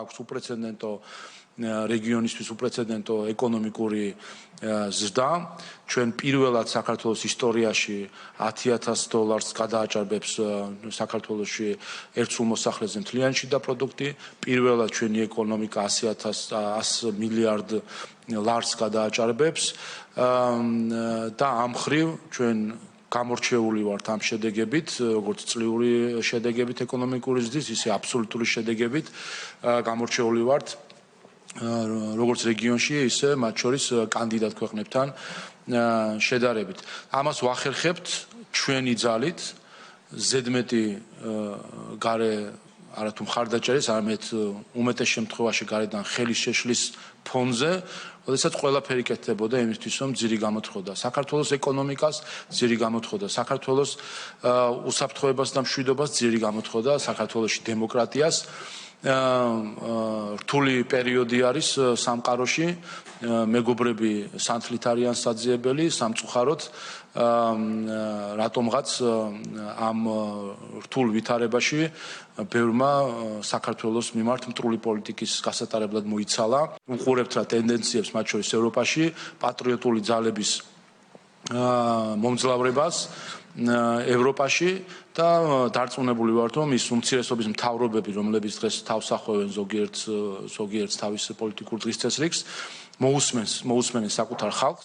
აქვს უპრეცედენტო რეგიონისთვის უპრეცედენტო ეკონომიკური ზრდა. ჩვენ პირველად საქართველოს ისტორიაში $10,000 გადააჭარბებს საქართველოში ერთსულ მოსახლეზე მთლიანი შიდა პროდუქტი. პირველად ჩვენი ეკონომიკა $100 მილიარდ გადააჭარბებს და ამ მხრივ ჩვენ გამორჩეული ვართ ამ შედეგებით, როგორც წლიური შედეგებით ეკონომიკური ზრდის, ისე აბსოლუტური შედეგებით გამორჩეული ვართ როგორც რეგიონში, ისე მათ შორის კანდიდატ ქვეყნებთან შედარებით. ამას ვახერხებთ ჩვენი ძალით, ზედმეტი გარე არათუ მხარდაჭერის, არამედ უმეტეს შემთხვევაში გარედან ხელის შეშლის ფონზე, როდესაც ყველაფერი კეთდებოდა იმისთვის, რომ ძირი გამოთხოვდა საქართველოს ეკონომიკას, ძირი გამოთხოვდა საქართველოს უსაფრთხოებას და მშვიდობას, ძირი გამოთხოვდა საქართველოში დემოკრატიას. რთული პერიოდი არის სამყაროში, მეგობრები სანთლით არიან საძიებელი, სამწუხაროდ რატომღაც ამ რთულ ვითარებაში ბევრმა საქართველოს მიმართ მტრული პოლიტიკის გასატარებლად მოიცალა. უყურებთ რა ტენდენციებს მათ შორის ევროპაში, პატრიოტული ძალების მომძლავრებას ევროპაში და დარწმუნებული ვართ, რომ ის უმცირესობის მთავრობები, რომლებიც დღეს თავს ახვევენ ზოგიერთ თავის პოლიტიკურ დღის წესრიგს, მოусმენ საკუთარ ხალხს.